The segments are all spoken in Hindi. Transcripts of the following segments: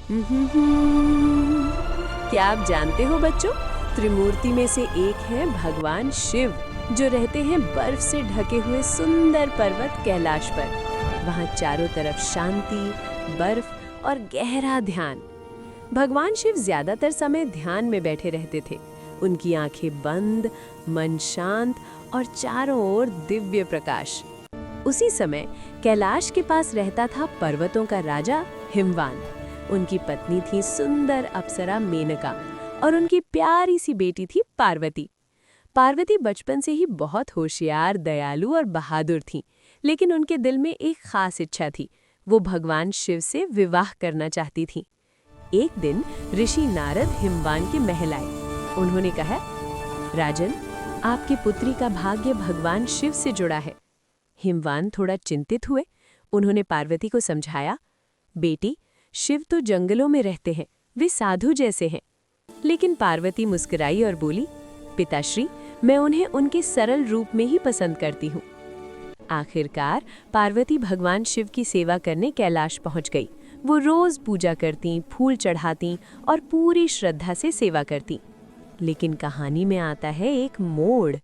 क्या आप जानते हो बच्चों, त्रिमूर्ति में से एक है भगवान शिव, जो रहते हैं बर्फ से ढके हुए सुंदर पर्वत कैलाश पर। वहाँ चारों तरफ शांति, बर्फ और गहरा ध्यान। भगवान शिव ज्यादातर समय ध्यान में बैठे रहते थे। उनकी आंखें बंद, मन शांत और चारों ओर दिव्य प्रकाश। उसी समय कैलाश के पास रहता था पर्वतों का राजा हिमवान। उनकी पत्नी थी सुंदर अप्सरा मेनका और उनकी प्यारी सी बेटी थी पार्वती। पार्वती बचपन से ही बहुत होशियार, दयालु और बहादुर थी, लेकिन उनके दिल में एक खास इच्छा थी। वो भगवान शिव से विवाह करना चाहती थी। एक दिन ऋषि नारद हिमवान के महल आए। उन्होंने कहा, राजन, आपकी पुत्री का भाग्य भगवान शिव से जुड़ा है। हिमवान थोड़ा चिंतित हुए। उन्होंने पार्वती को समझाया, बेटी, शिव तो जंगलों में रहते हैं, वे साधु जैसे हैं। लेकिन पार्वती मुस्कुराई और बोली, पिताश्री, मैं उन्हें उनके सरल रूप में ही पसंद करती हूँ। आखिरकार पार्वती भगवान शिव की सेवा करने कैलाश पहुँच गई। वो रोज पूजा करती, फूल चढ़ाती और पूरी श्रद्धा से सेवा करती। लेकिन कहानी में आता है एक मोड़।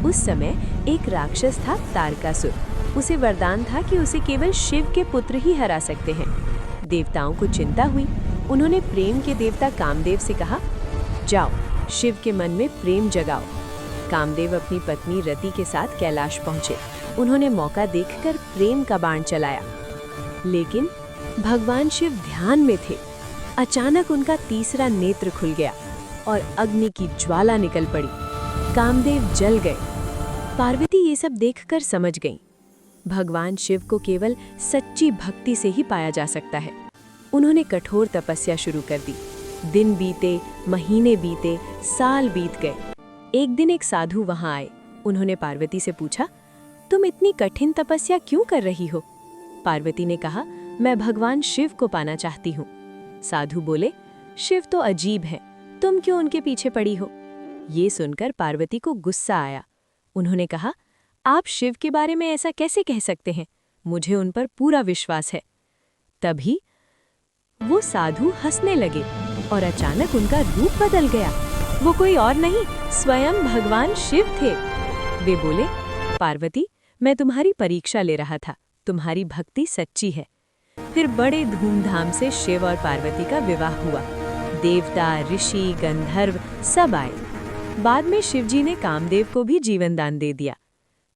उस समय एक राक्षस था तारकासुर। उसे वरदान था कि उसे केवल शिव के पुत्र ही हरा सकते हैं। देवताओं को चिंता हुई। उन्होंने प्रेम के देवता कामदेव से कहा, जाओ, शिव के मन में प्रेम जगाओ। कामदेव अपनी पत्नी रति के साथ कैलाश पहुंचे। उन्होंने मौका देखकर प्रेम का बाण चलाया, लेकिन भगवान शिव ध्यान में थे। अचानक उनका तीसरा नेत्र खुल गया और अग्नि की ज्वाला निकल पड़ी। कामदेव जल गए। पार्वती ये सब देखकर समझ गईं, भगवान शिव को केवल सच्ची भक्ति से ही पाया जा सकता है। उन्होंने कठोर तपस्या शुरू कर दी। दिन बीते, महीने बीते, साल बीत गए। एक दिन एक साधु वहां आए। उन्होंने पार्वती से पूछा, तुम इतनी कठिन तपस्या क्यों कर रही हो? पार्वती ने कहा, मैं भगवान शिव को पाना चाहती हूँ। साधु बोले, शिव तो अजीब है, तुम क्यों उनके पीछे पड़ी हो? ये सुनकर पार्वती को गुस्सा आया। उन्होंने कहा, आप शिव के बारे में ऐसा कैसे कह सकते हैं? मुझे उन पर पूरा विश्वास है। तभी वो साधु हंसने लगे और अचानक उनका रूप बदल गया। वो कोई और नहीं, स्वयं भगवान शिव थे। वे बोले, पार्वती, मैं तुम्हारी परीक्षा ले रहा था, तुम्हारी भक्ति सच्ची है। फिर बड़े धूमधाम से शिव और पार्वती का विवाह हुआ। देवता, ऋषि, गंधर्व सब आए। बाद में शिवजी ने कामदेव को भी जीवन दान दे दिया।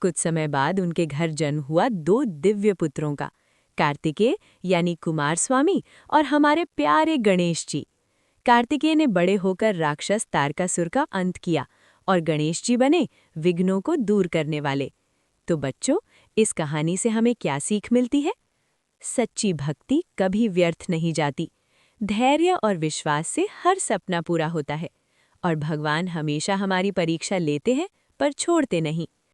कुछ समय बाद उनके घर जन्म हुआ 2 दिव्य पुत्रों का, कार्तिकेय यानी कुमार स्वामी और हमारे प्यारे गणेश जी। कार्तिकेय ने बड़े होकर राक्षस तारकासुर का अंत किया और गणेश जी बने विघ्नों को दूर करने वाले। तो बच्चों, इस कहानी से हमें क्या सीख मिलती है? सच्ची भक्ति कभी व्यर्थ नहीं जाती। धैर्य और विश्वास से हर सपना पूरा होता है और भगवान हमेशा हमारी परीक्षा लेते हैं पर छोड़ते नहीं।